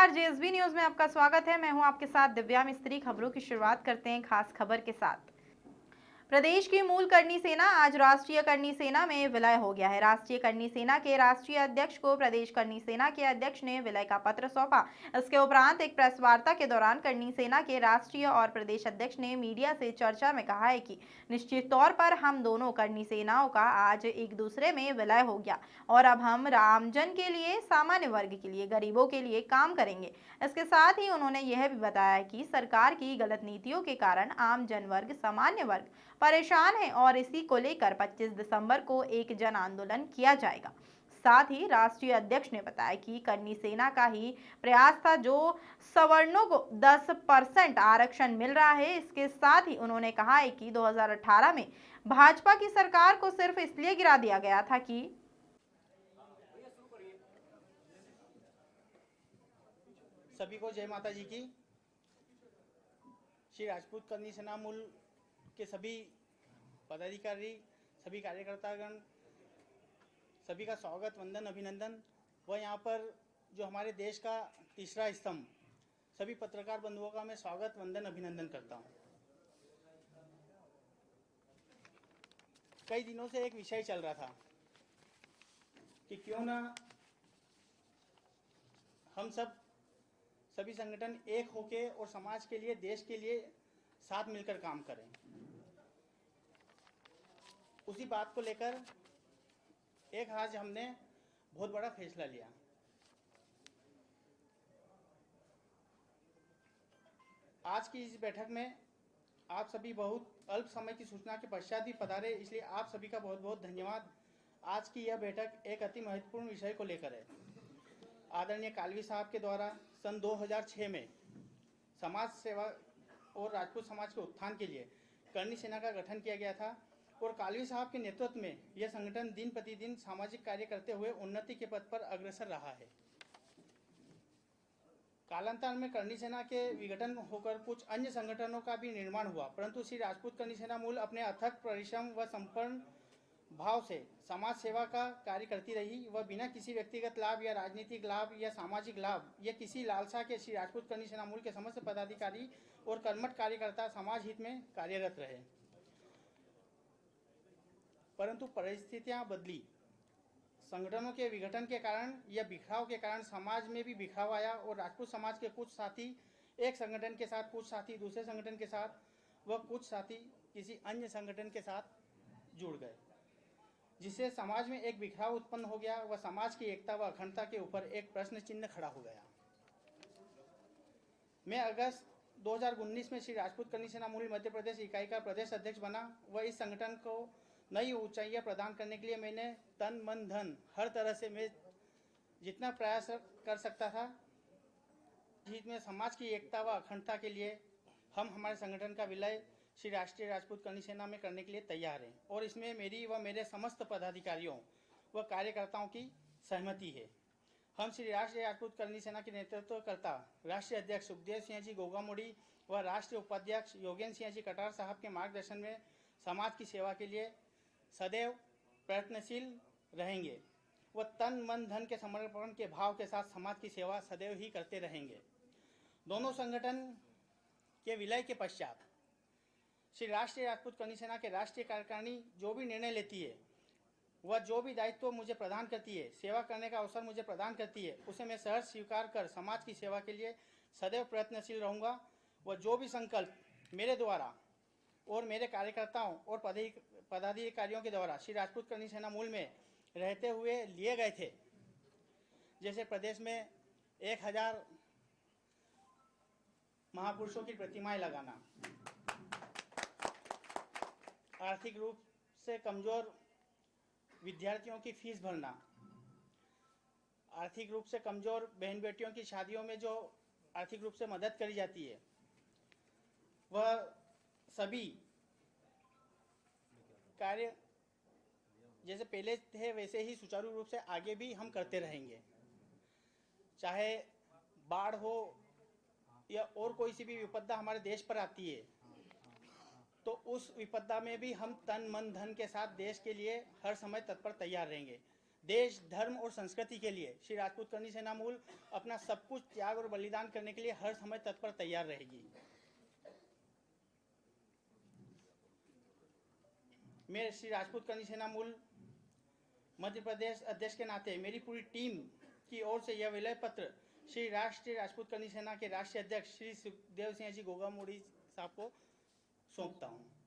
नमस्कार, JSB news में आपका स्वागत है। मैं हूं आपके साथ दिव्या मिस्त्री। खबरों की शुरुआत करते हैं खास खबर के साथ। प्रदेश की मूल करनी सेना आज राष्ट्रीय करनी सेना में विलय हो गया है। राष्ट्रीय करनी सेना के राष्ट्रीय अध्यक्ष को प्रदेश करनी सेना के अध्यक्ष ने विलय का पत्र सौंपा। इसके उपरांत एक प्रेस वार्ता के दौरान करनी सेना के राष्ट्रीय और प्रदेश अध्यक्ष ने मीडिया से चर्चा में कहा है कि निश्चित तौर पर हम दोनों करनी सेनाओं का आज एक दूसरे में विलय हो गया और अब हम आमजन के लिए, सामान्य वर्ग के लिए, गरीबों के लिए काम करेंगे। इसके साथ ही उन्होंने यह भी बताया कि सरकार की गलत नीतियों के कारण आम जन वर्ग, सामान्य वर्ग परेशान है और इसी को लेकर 25 दिसंबर को एक जन आंदोलन किया जाएगा। साथ ही राष्ट्रीय अध्यक्ष ने बताया कि करनी सेना का ही प्रयास था जो सवर्णों को 10% आरक्षण मिल रहा है। इसके साथ ही उन्होंने कहा है कि 2018 में भाजपा की सरकार को सिर्फ इसलिए गिरा दिया गया था कि सभी को जय माता जी की। श्री राजपूत करनी सेना मूल के सभी पदाधिकारी, सभी कार्यकर्तागण, सभी का स्वागत, वंदन, अभिनंदन। वह यहाँ पर जो हमारे देश का तीसरा स्तंभ, सभी पत्रकार बंधुओं का मैं स्वागत, वंदन, अभिनंदन करता हूँ। कई दिनों से एक विषय चल रहा था कि क्यों ना हम सभी संगठन एक होके और समाज के लिए, देश के लिए साथ मिलकर काम करें। उसी बात को लेकर आज हमने बहुत बड़ा फैसला लिया। आज की इस बैठक में आप सभी बहुत अल्प समय की सूचना के पश्चात भी पधारे, इसलिए आप सभी का बहुत बहुत धन्यवाद। आज की यह बैठक एक अति महत्वपूर्ण विषय को लेकर है। आदरणीय कालवी साहब के द्वारा सन 2006 में समाज सेवा और राजपूत समाज के उत्थान के लिए करनी सेना का गठन किया गया था और कालवी साहब के नेतृत्व में यह संगठन दिन प्रतिदिन सामाजिक कार्य करते हुए उन्नति के पथ पर अग्रसर रहा है। कालांतर में करनी सेना के विघटन होकर कुछ अन्य संगठनों का भी निर्माण हुआ, परंतु श्री राजपूत करनी सेना मूल अपने अथक परिश्रम व संपूर्ण भाव से समाज सेवा का कार्य करती रही। वह बिना किसी व्यक्तिगत लाभ या राजनीतिक लाभ या सामाजिक लाभ या किसी लालसा के श्री राजपूत करनी सेना मूल के समस्त पदाधिकारी और कर्मठ कार्यकर्ता समाज हित में कार्यरत रहे। परंतु परिस्थितियां बदली। संगठनों के विघटन के कारण या बिखराव के कारण समाज में भी बिखराव आया और राजपूत समाज के कुछ साथी एक संगठन के साथ, कुछ साथी दूसरे संगठन के साथ व कुछ साथी किसी अन्य संगठन के साथ जुड़ गए, जिससे समाज में एक बिखराव उत्पन्न हो गया व समाज की एकता व अखंडता के ऊपर एक प्रश्न चिन्ह खड़ा हो गया। मैं अगस्त 2019 में श्री राजपूत करनी सेना मूल मध्य प्रदेश इकाई का प्रदेश अध्यक्ष बना व इस संगठन को नई ऊंचाइयां प्रदान करने के लिए मैंने तन, मन, धन हर तरह से मैं जितना प्रयास कर सकता था, जिसमें समाज की एकता व अखंडता के लिए हम हमारे संगठन का विलय श्री राष्ट्रीय राजपूत करनी सेना में करने के लिए तैयार हैं और इसमें मेरी व मेरे समस्त पदाधिकारियों व कार्यकर्ताओं की सहमति है। हम श्री राष्ट्रीय राजपूत करनी सेना के नेतृत्वकर्ता राष्ट्रीय अध्यक्ष सुखदेव सिंह जी गोगामुड़ी व राष्ट्रीय उपाध्यक्ष योगेंद्र सिंह जी कटार साहब के मार्गदर्शन में समाज की सेवा के लिए सदैव प्रयत्नशील रहेंगे व तन, मन, धन के समर्पण के भाव के साथ समाज की सेवा सदैव ही करते रहेंगे। दोनों संगठन के विलय के पश्चात श्री राष्ट्रीय राजपूत करनी सेना के राष्ट्रीय कार्यकारिणी जो भी निर्णय लेती है, वह जो भी दायित्व मुझे प्रदान करती है, सेवा करने का अवसर मुझे प्रदान करती है, उसे मैं सहर्ष स्वीकार कर समाज की सेवा के लिए सदैव प्रयत्नशील रहूँगा व जो भी संकल्प मेरे द्वारा और मेरे कार्यकर्ताओं और पदाधिकारियों के द्वारा श्री राजपूत करनी सेना मूल में रहते हुए लिए गए थे, जैसे प्रदेश में 1000 महापुरुषों की प्रतिमाएं लगाना, आर्थिक रूप से कमजोर विद्यार्थियों की फीस भरना, आर्थिक रूप से कमजोर बहन बेटियों की शादियों में जो आर्थिक रूप से मदद करी जाती है, वह सभी कार्य जैसे पहले थे वैसे ही सुचारू रूप से आगे भी हम करते रहेंगे। चाहे बाढ़ हो या और कोई सी भी विपदा हमारे देश पर आती है, तो उस विपदा में भी हम तन, मन, धन के साथ देश के लिए हर समय तत्पर तैयार रहेंगे। देश, धर्म और संस्कृति के लिए श्री राजपूत करनी सेना मूल अपना सब कुछ त्याग और बलिदान करने के लिए हर समय तत्पर तैयार रहेगी। मैं श्री राजपूत करनी सेना मूल मध्य प्रदेश अध्यक्ष के नाते मेरी पूरी टीम की ओर से यह विलय पत्र श्री राष्ट्रीय राजपूत करनी सेना के राष्ट्रीय अध्यक्ष श्री सुखदेव सिंह जी गोगामुड़ी साहब को सौंपता हूँ।